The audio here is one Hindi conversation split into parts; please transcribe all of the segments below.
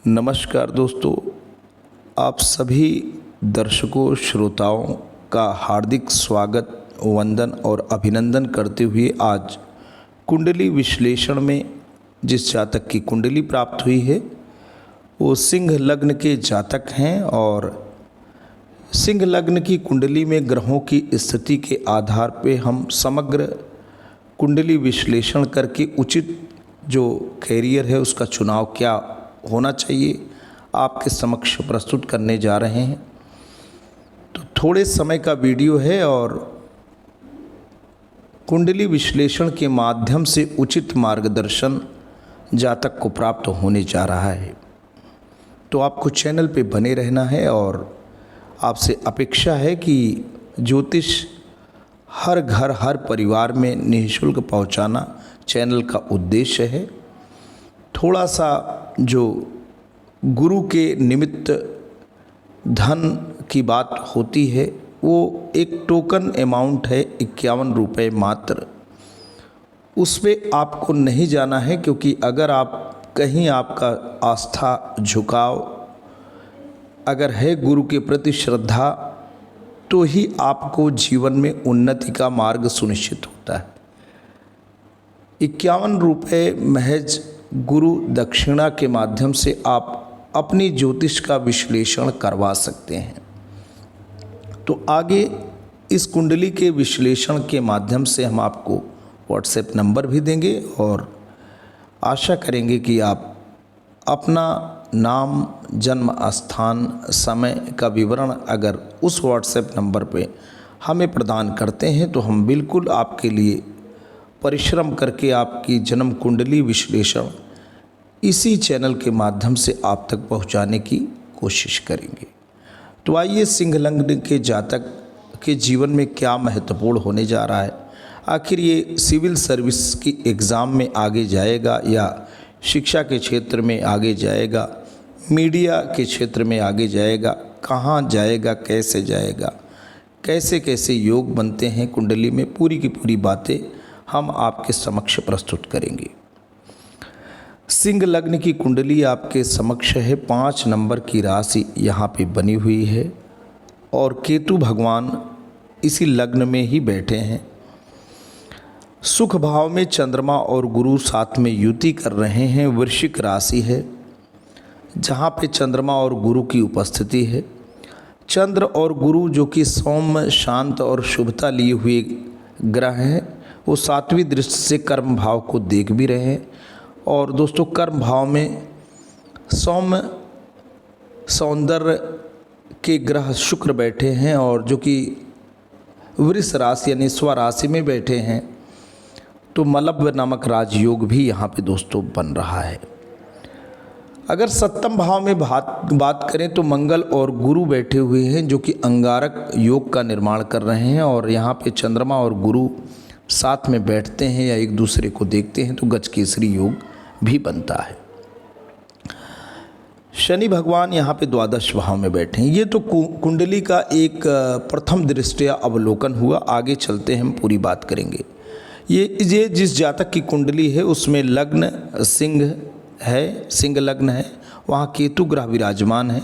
नमस्कार दोस्तों, आप सभी दर्शकों श्रोताओं का हार्दिक स्वागत, वंदन और अभिनंदन करते हुए आज कुंडली विश्लेषण में जिस जातक की कुंडली प्राप्त हुई है वो सिंह लग्न के जातक हैं और सिंह लग्न की कुंडली में ग्रहों की स्थिति के आधार पे हम समग्र कुंडली विश्लेषण करके उचित जो कैरियर है उसका चुनाव क्या होना चाहिए आपके समक्ष प्रस्तुत करने जा रहे हैं। तो थोड़े समय का वीडियो है और कुंडली विश्लेषण के माध्यम से उचित मार्गदर्शन जातक को प्राप्त होने जा रहा है। तो आपको चैनल पे बने रहना है और आपसे अपेक्षा है कि ज्योतिष हर घर हर परिवार में निःशुल्क पहुंचाना चैनल का उद्देश्य है। थोड़ा सा जो गुरु के निमित्त धन की बात होती है वो एक टोकन अमाउंट है 51 रुपये मात्र। उस पर आपको नहीं जाना है, क्योंकि अगर आप कहीं आपका आस्था झुकाव अगर है गुरु के प्रति श्रद्धा तो ही आपको जीवन में उन्नति का मार्ग सुनिश्चित होता है। 51 रुपये महज गुरु दक्षिणा के माध्यम से आप अपनी ज्योतिष का विश्लेषण करवा सकते हैं। तो आगे इस कुंडली के विश्लेषण के माध्यम से हम आपको व्हाट्सएप नंबर भी देंगे और आशा करेंगे कि आप अपना नाम, जन्म स्थान, समय का विवरण अगर उस व्हाट्सएप नंबर पे हमें प्रदान करते हैं तो हम बिल्कुल आपके लिए परिश्रम करके आपकी जन्म कुंडली विश्लेषण इसी चैनल के माध्यम से आप तक पहुंचाने की कोशिश करेंगे। तो आइए सिंह लग्न के जातक के जीवन में क्या महत्वपूर्ण होने जा रहा है। आखिर ये सिविल सर्विस की एग्ज़ाम में आगे जाएगा या शिक्षा के क्षेत्र में आगे जाएगा, मीडिया के क्षेत्र में आगे जाएगा, कहाँ जाएगा, कैसे जाएगा, कैसे कैसे योग बनते हैं कुंडली में, पूरी की पूरी बातें हम आपके समक्ष प्रस्तुत करेंगे। सिंह लग्न की कुंडली आपके समक्ष है। 5 नंबर की राशि यहाँ पे बनी हुई है और केतु भगवान इसी लग्न में ही बैठे हैं। सुख भाव में चंद्रमा और गुरु साथ में युति कर रहे हैं। वृश्चिक राशि है जहाँ पे चंद्रमा और गुरु की उपस्थिति है। चंद्र और गुरु जो कि सौम्य, शांत और शुभता लिए हुए ग्रह हैं, वो 7वीं दृष्टि से कर्म भाव को देख भी रहे हैं। और दोस्तों कर्म भाव में सौम्य सौंदर्य के ग्रह शुक्र बैठे हैं और जो कि वृष राशि यानी स्वराशि में बैठे हैं। तो मलब्ध नामक राजयोग भी यहाँ पे दोस्तों बन रहा है। अगर सप्तम भाव में बात करें तो मंगल और गुरु बैठे हुए हैं जो कि अंगारक योग का निर्माण कर रहे हैं और यहाँ पे चंद्रमा और गुरु साथ में बैठते हैं या एक दूसरे को देखते हैं तो गजकेसरी योग भी बनता है। शनि भगवान यहाँ पे द्वादश भाव में बैठे हैं। ये तो कुंडली का एक प्रथम दृष्टया अवलोकन हुआ। आगे चलते हैं, हम पूरी बात करेंगे। ये जिस जातक की कुंडली है उसमें लग्न सिंह है, सिंह लग्न है, वहाँ केतु ग्रह विराजमान है।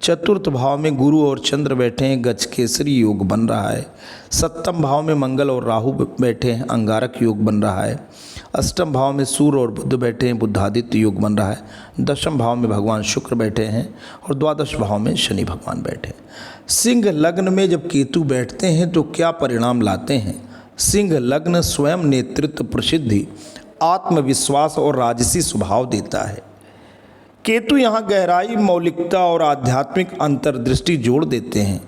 चतुर्थ भाव में गुरु और चंद्र बैठे हैं, गजकेसरी योग बन रहा है। सप्तम भाव में मंगल और राहु बैठे हैं, अंगारक योग बन रहा है। अष्टम भाव में सूर्य और बुध बैठे हैं, बुद्धादित्य योग बन रहा है। दशम भाव में भगवान शुक्र बैठे हैं और द्वादश भाव में शनि भगवान बैठे हैं। सिंह लग्न में जब केतु बैठते हैं तो क्या परिणाम लाते हैं। सिंह लग्न स्वयं नेतृत्व, प्रसिद्धि, आत्मविश्वास और राजसी स्वभाव देता है। केतु यहाँ गहराई, मौलिकता और आध्यात्मिक अंतर्दृष्टि जोड़ देते हैं।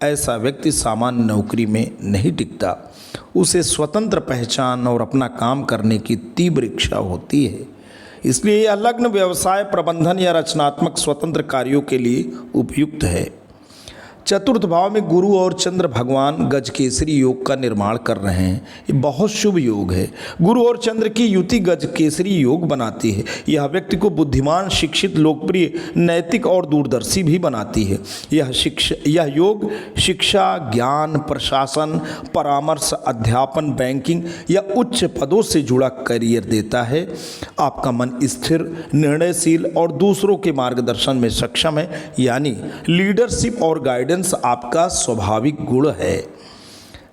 ऐसा व्यक्ति सामान्य नौकरी में नहीं टिकता। उसे स्वतंत्र पहचान और अपना काम करने की तीव्र इच्छा होती है। इसलिए यह लग्न व्यवसाय, प्रबंधन या रचनात्मक स्वतंत्र कार्यों के लिए उपयुक्त है। चतुर्थ भाव में गुरु और चंद्र भगवान गजकेसरी योग का निर्माण कर रहे हैं। ये बहुत शुभ योग है। गुरु और चंद्र की युति गजकेसरी योग बनाती है। यह व्यक्ति को बुद्धिमान, शिक्षित, लोकप्रिय, नैतिक और दूरदर्शी भी बनाती है। यह योग शिक्षा, ज्ञान, प्रशासन, परामर्श, अध्यापन, बैंकिंग या उच्च पदों से जुड़ा करियर देता है। आपका मन स्थिर, निर्णयशील और दूसरों के मार्गदर्शन में सक्षम है, यानी लीडरशिप और गाइडेंस आपका स्वाभाविक गुण है।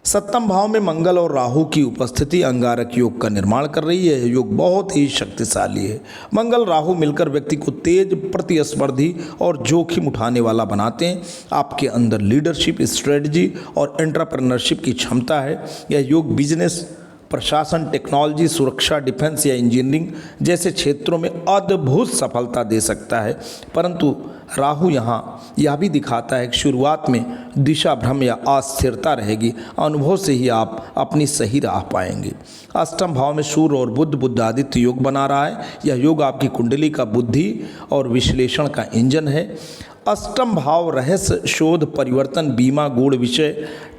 सप्तम भाव में मंगल और राहु की उपस्थिति अंगारक योग का निर्माण कर रही है। यह योग बहुत ही शक्तिशाली है। मंगल राहु मिलकर व्यक्ति को तेज, प्रतिस्पर्धी और जोखिम उठाने वाला बनाते हैं। आपके अंदर लीडरशिप, स्ट्रेटजी और एंटरप्रेन्योरशिप की क्षमता है। यह योग बिजनेस, प्रशासन, टेक्नोलॉजी, सुरक्षा, डिफेंस या इंजीनियरिंग जैसे क्षेत्रों में अद्भुत सफलता दे सकता है। परंतु राहु यहाँ यह भी दिखाता है कि शुरुआत में दिशा भ्रम या अस्थिरता रहेगी। अनुभव से ही आप अपनी सही राह पाएंगे। अष्टम भाव में सूर्य और बुध आदित्य योग बना रहा है। यह योग आपकी कुंडली का बुद्धि और विश्लेषण का इंजन है। अष्टम भाव रहस्य, शोध, परिवर्तन, बीमा, गूढ़ विषय,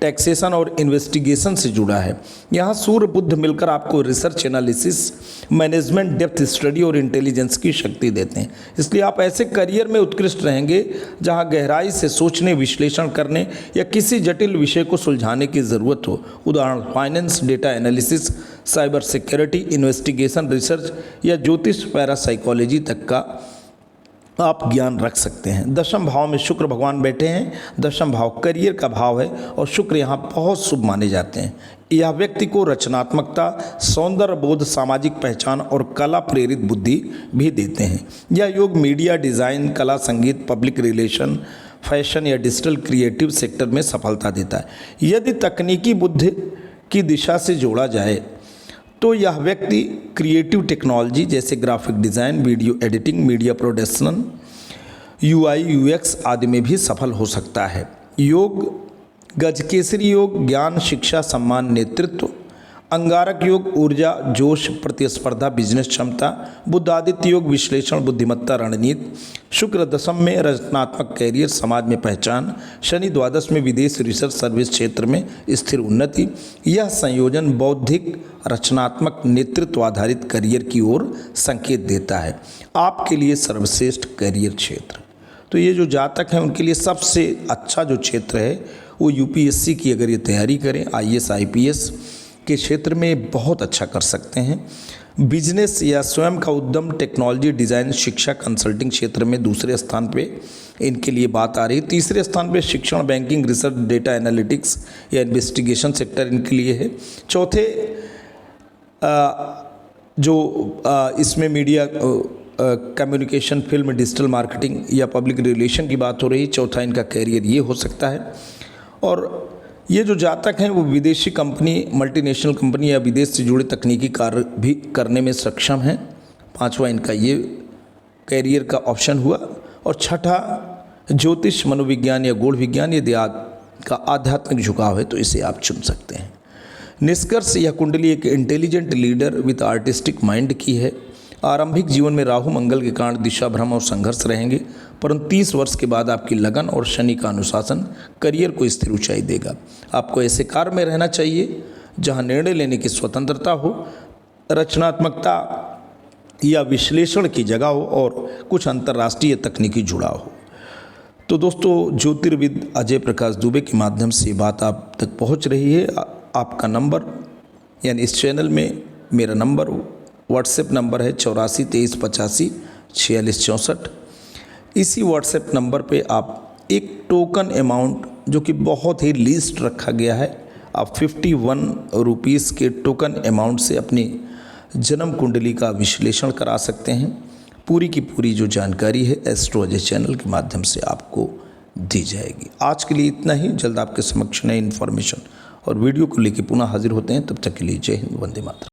टैक्सेशन और इन्वेस्टिगेशन से जुड़ा है। यहाँ सूर्य बुध मिलकर आपको research, analysis, management, depth study और इंटेलिजेंस की शक्ति देते हैं। इसलिए आप ऐसे करियर में उत्कृष्ट रहेंगे जहाँ गहराई से सोचने, विश्लेषण करने या किसी जटिल विषय को सुलझाने की ज़रूरत हो। उदाहरण finance, data analysis, cyber security, investigation, research या ज्योतिष, पैरासाइकोलॉजी तक का आप ज्ञान रख सकते हैं। दशम भाव में शुक्र भगवान बैठे हैं। दशम भाव करियर का भाव है और शुक्र यहाँ बहुत शुभ माने जाते हैं। यह व्यक्ति को रचनात्मकता, सौंदर्य बोध, सामाजिक पहचान और कला प्रेरित बुद्धि भी देते हैं। यह योग मीडिया, डिज़ाइन, कला, संगीत, पब्लिक रिलेशन, फैशन या डिजिटल क्रिएटिव सेक्टर में सफलता देता है। यदि तकनीकी बुद्धि की दिशा से जोड़ा जाए तो यह व्यक्ति क्रिएटिव टेक्नोलॉजी जैसे graphic design, video editing, media production, UI UX आदि में भी सफल हो सकता है। योग गजकेसरी योग ज्ञान, शिक्षा, सम्मान, नेतृत्व। अंगारक योग ऊर्जा, जोश, प्रतिस्पर्धा, बिजनेस क्षमता। बुध आदित्य योग विश्लेषण, बुद्धिमत्ता, रणनीति। शुक्र दशम में रचनात्मक कैरियर, समाज में पहचान। शनि द्वादश में विदेश, रिसर्च, सर्विस क्षेत्र में स्थिर उन्नति। यह संयोजन बौद्धिक, रचनात्मक, नेतृत्व आधारित करियर की ओर संकेत देता है। आपके लिए सर्वश्रेष्ठ करियर क्षेत्र। तो ये जो जातक हैं उनके लिए सबसे अच्छा जो क्षेत्र है वो UPSC की अगर ये तैयारी करें, IAS IPS के क्षेत्र में बहुत अच्छा कर सकते हैं। बिजनेस या स्वयं का उद्यम, टेक्नोलॉजी, डिज़ाइन, शिक्षा, कंसल्टिंग क्षेत्र में दूसरे स्थान पे इनके लिए बात आ रही है। तीसरे स्थान पे शिक्षण, बैंकिंग, रिसर्च, डेटा एनालिटिक्स या इन्वेस्टिगेशन सेक्टर इनके लिए है। चौथे इसमें media, communication, film, digital marketing या पब्लिक रिलेशन की बात हो रही है। चौथा इनका कैरियर ये हो सकता है। और ये जो जातक हैं वो विदेशी कंपनी, मल्टीनेशनल कंपनी या विदेश से जुड़े तकनीकी कार्य भी करने में सक्षम हैं। पांचवा इनका ये कैरियर का ऑप्शन हुआ। और छठा ज्योतिष, मनोविज्ञान या गूढ़ विज्ञान, यदि आपका आध्यात्मिक झुकाव है तो इसे आप चुन सकते हैं। निष्कर्ष, यह कुंडली एक intelligent leader with artistic mind की है। आरंभिक जीवन में राहु मंगल के कारण दिशा भ्रम और संघर्ष रहेंगे, परंतु 30 वर्ष के बाद आपकी लगन और शनि का अनुशासन करियर को स्थिर ऊंचाई देगा। आपको ऐसे कार्य में रहना चाहिए जहां निर्णय लेने की स्वतंत्रता हो, रचनात्मकता या विश्लेषण की जगह हो और कुछ अंतर्राष्ट्रीय तकनीकी जुड़ाव हो। तो दोस्तों, ज्योतिर्विद अजय प्रकाश दुबे के माध्यम से बात आप तक पहुंच रही है। आपका नंबर यानी इस चैनल में मेरा नंबर व्हाट्सएप नंबर है 84 23 85 46 64। इसी व्हाट्सएप नंबर पे आप एक टोकन अमाउंट जो कि बहुत ही लीस्ट रखा गया है, आप 51 रुपीज़ के टोकन अमाउंट से अपनी जन्म कुंडली का विश्लेषण करा सकते हैं। पूरी की पूरी जो जानकारी है एस्ट्रो अजय चैनल के माध्यम से आपको दी जाएगी। आज के लिए इतना ही। जल्द आपके समक्ष नई इन्फॉर्मेशन और वीडियो को लेकर पुनः हाजिर होते हैं। तब तक के लिए जय हिंद, वंदे मातरम।